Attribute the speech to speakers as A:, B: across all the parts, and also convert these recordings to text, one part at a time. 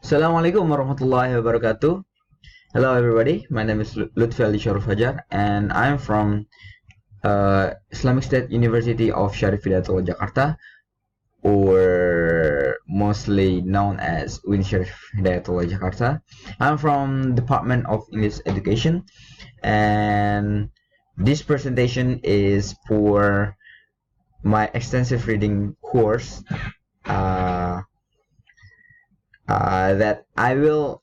A: Assalamualaikum warahmatullahi wabarakatuh. Hello everybody, my name is Lutfialdi Syahrul Fajar and I'm from Islamic State University of Syarif Hidayatullah Jakarta, or mostly known as Win Syarif Hidayatullah Jakarta. I'm from Department of English Education, and this presentation is for my extensive reading course that I will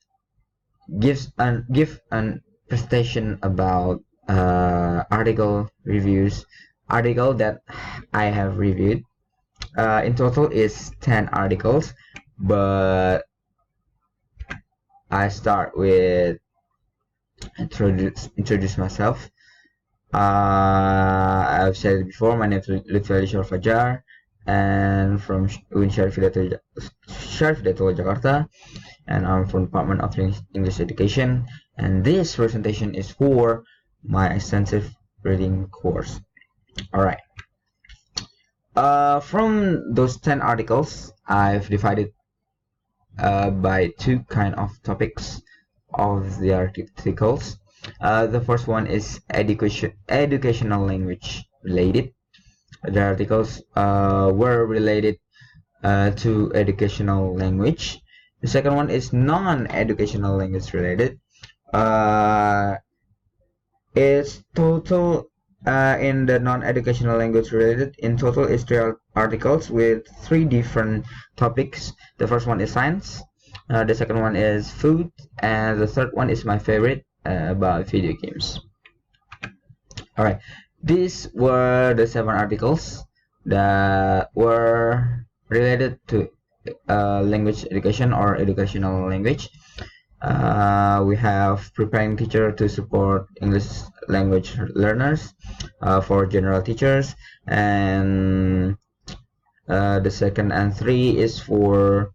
A: give an presentation about article that I have reviewed. In total is 10 articles, but I start with introduce myself. I've said it before, my name is Lutfialdi Syahrul Fajar and from UIN Syarif Hidayatullah Jakarta, and I'm from Department of English Education, and this presentation is for my extensive reading course. Alright. From those 10 articles, I've divided by two kind of topics of the articles. The first one is educational language related. The articles were related to educational language. The second one is non-educational language related. It's total in the non-educational language related. In total, is 3 articles with 3 different topics. The first one is science. The second one is food, and the third one is my favorite, about video games. All right. These were the 7 articles that were related to language education or educational language. We have preparing teacher to support English language learners for general teachers, and the second and 3 is for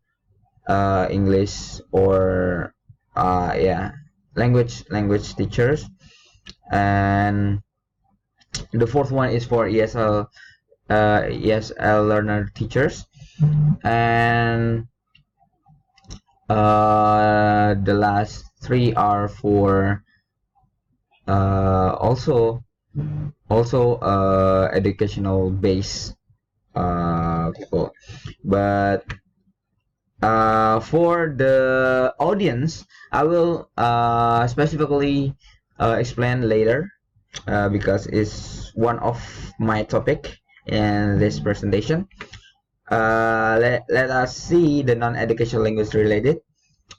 A: English or language teachers, and the fourth one is for ESL learner teachers, and the last 3 are for also educational base people. But for the audience, I will specifically explain later, because it's one of my topic in this presentation. Let us see the non-educational language related.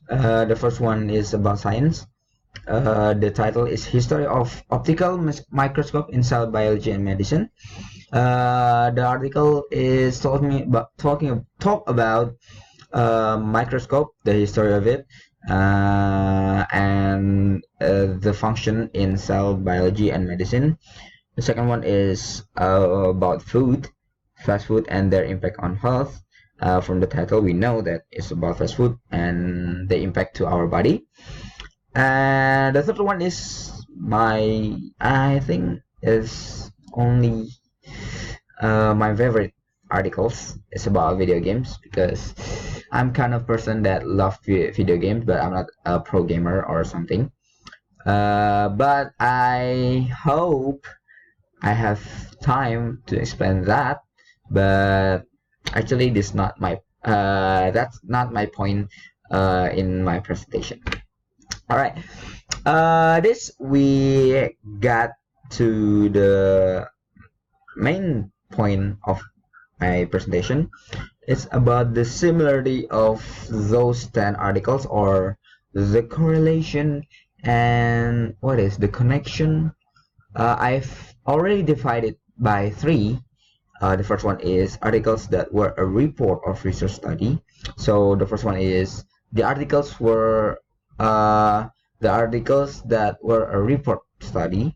A: The first one is about science. The title is History of Optical Microscope in Cell Biology and Medicine. The article is talk about microscope, the history of it, and the function in cell biology and medicine. The second one is about food, fast food, and their impact on health. From the title, we know that it's about fast food and the impact to our body. And the third one is I think is only my favorite articles. It's about video games, because I'm kind of person that love video games, but I'm not a pro gamer or something. But I hope I have time to explain that. But actually, this not my that's not my point in my presentation. All right. This we got to the main point of my presentation. It's about the similarity of those 10 articles, or the correlation, and what is the connection. I've already divided by 3. The first one is articles that were a report of research study. So the first one is the articles that were a report study,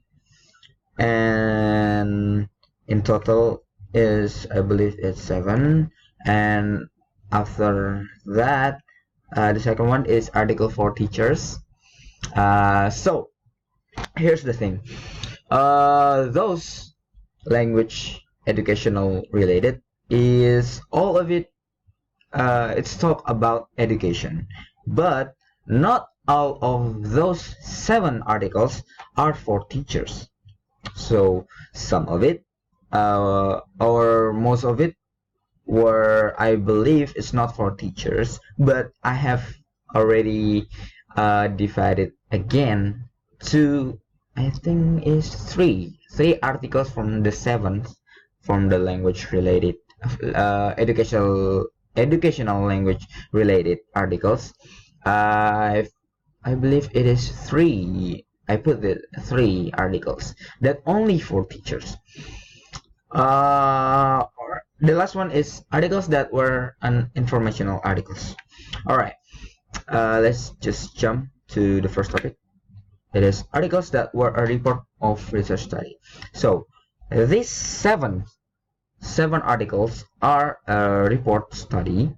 A: and in total is, I believe it's 7. And after that, the second one is article for teachers. So here's the thing. Those language educational related is all of it it's talk about education, but not all of those 7 articles are for teachers. So some of it, or most of it, were, I believe, it's not for teachers, but I have already divided again to, I think is three articles from the 7th, from the language related, educational language related articles. I I believe it is three. I put the 3 articles that only for teachers. Uh, the last one is articles that were informational articles. All right, let's just jump to the first topic. It is articles that were a report of research study. So these seven articles are a report study.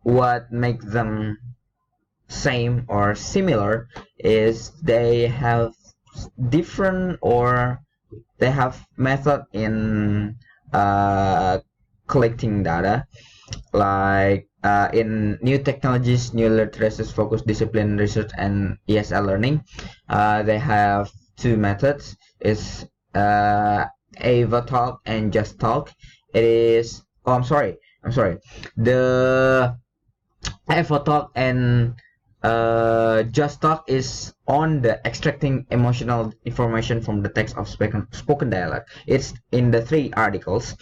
A: What makes them same or similar is they have different, or they have method in collecting data, like in new technologies, new literacies, focused discipline research, and ESL learning. They have 2 methods. It's Ava Talk and Just Talk. It is, oh, I'm sorry, the Ava Talk and Just Talk is on the extracting emotional information from the text of spoken dialogue. It's in the 3 articles.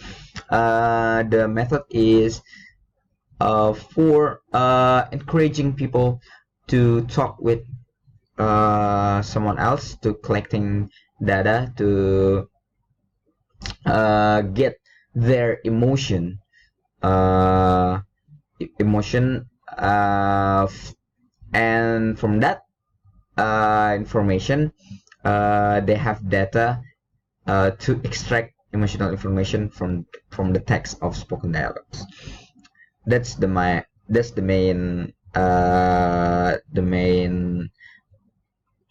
A: The method is for encouraging people to talk with someone else, to collecting data, to get their uh, emotion, and from that information, they have data to extract emotional information from the text of spoken dialogues. That's the main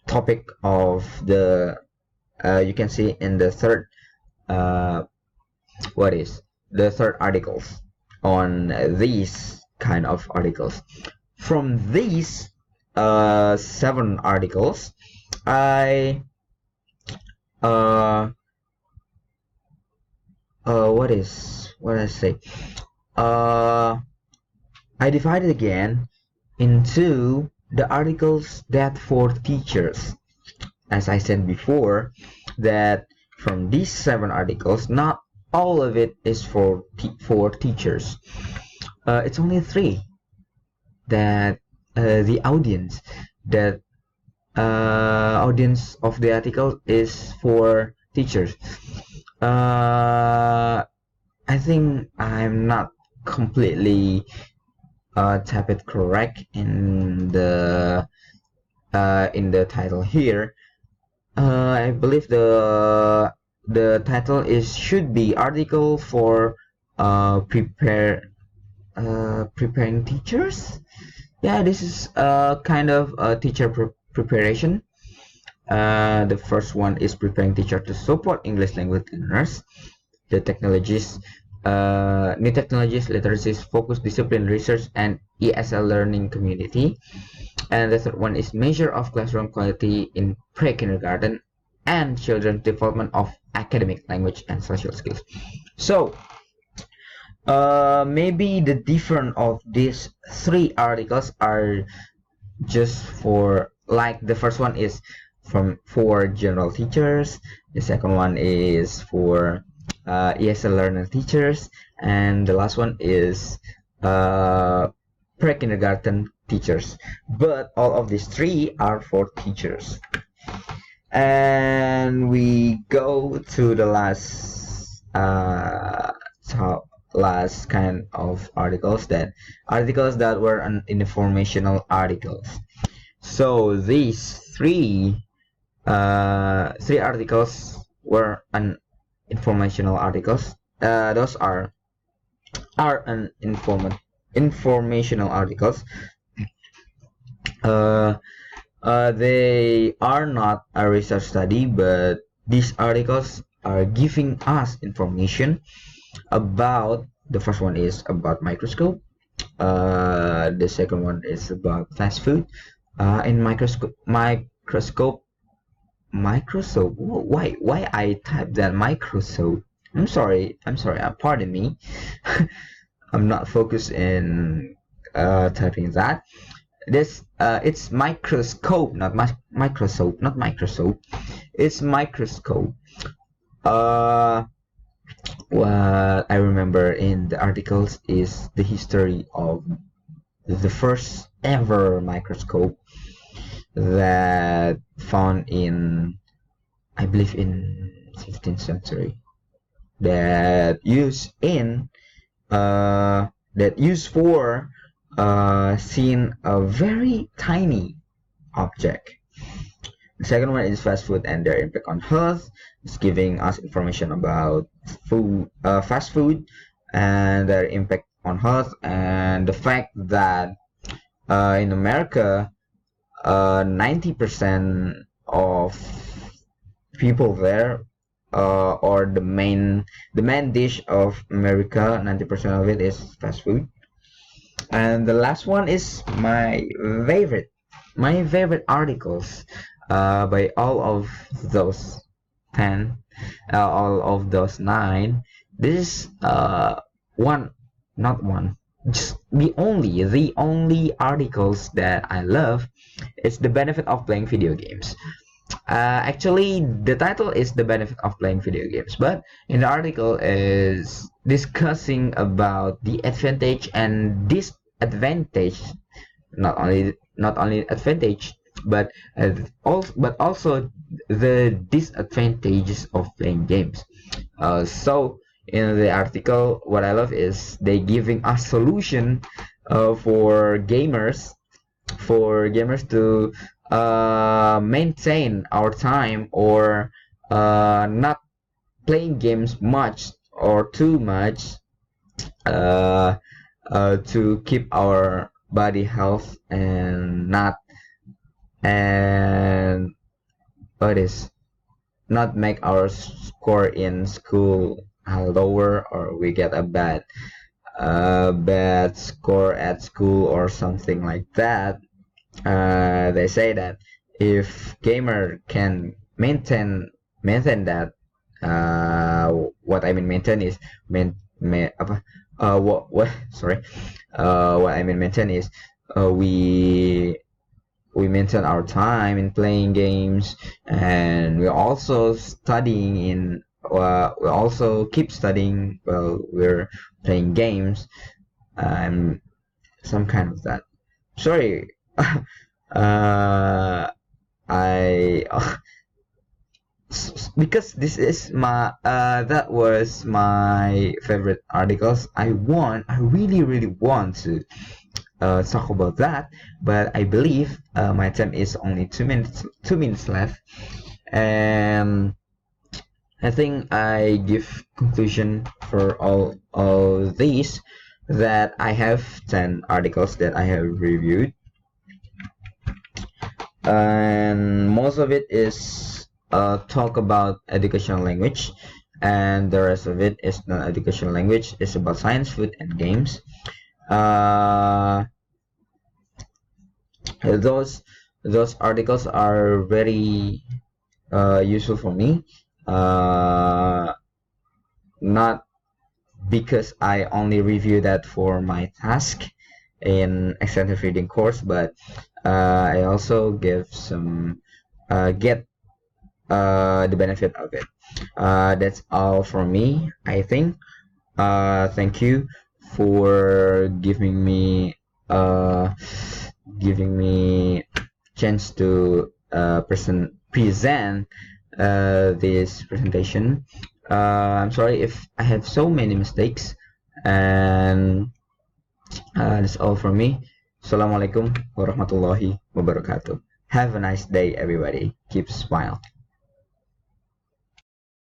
A: topic of the, you can see in the third, what is the third articles on these kind of articles. From these 7 articles, I what I say, I divided again into the articles that for teachers. As I said before, that from these 7 articles, not all of it is for teachers. It's only 3 that the audience of the article is for teachers. I think I'm not completely type it correct in the title here. I believe the title is should be article for preparing teachers. Yeah, this is kind of a teacher preparation. The first one is preparing teacher to support English language learners. The technologies, new technologies, literacies, focus discipline research, and ESL learning community. And the third one is measure of classroom quality in pre-kindergarten and children's development of academic, language, and social skills. So maybe the difference of these 3 articles are just for, like, the first one is for general teachers, the second one is for ESL learner teachers, and the last one is pre-kindergarten teachers. But all of these 3 are for teachers. And we go to the last last kind of articles, that were informational articles. So these 3 articles were informational articles. Those are informational articles. They are not a research study, but these articles are giving us information about the first one is about microscope. The second one is about fast food. In Microsope. Why I typed that Microsope? I'm sorry. Pardon me. I'm not focused in typing that. It's microscope, not Microsoft, not Microsoft. It's microscope. Uh, what I remember in the articles is the history of the first ever microscope that found in, I believe, in 15th century, that used in that used for seeing a very tiny object. The second one is fast food and their impact on health. It's giving us information about fast food and their impact on health, and the fact that in America, 90% of people there, or the main dish of America, 90% of it is fast food. And the last one is my favorite articles by all of those 10, all of those 9. This is one, not one, just the only articles that I love. It's the benefit of playing video games. Actually, the title is the benefit of playing video games, but in the article is discussing about the advantage and disadvantage, not only advantage, but also the disadvantages of playing games. So in the article, what I love is they giving us solution for gamers to maintain our time, or not playing games much or too much, uh, to keep our body health, and what is not make our score in school lower, or we get a bad score at school or something like that. They say that if gamer can maintain that, what I mean maintain is what sorry, what I mean maintain is, we maintain our time in playing games, and we also keep studying while we're playing games, and some kind of that. Sorry. uh, I because this is that was my favorite articles. I really want to talk about that, but I believe my time is only 2 minutes left, and I think I give conclusion for all these, that I have 10 articles that I have reviewed, and most of it is talk about educational language, and the rest of it is non-educational language. It's about science, food, and games. uh, those articles are very useful for me, not because I only review that for my task in extensive reading course, but I also get the benefit of it. That's all from me, I think. Thank you for giving me chance to present this presentation. I'm sorry if I have so many mistakes, and that's all from me. Assalamualaikum warahmatullahi wabarakatuh. Have a nice day, everybody. Keep smile.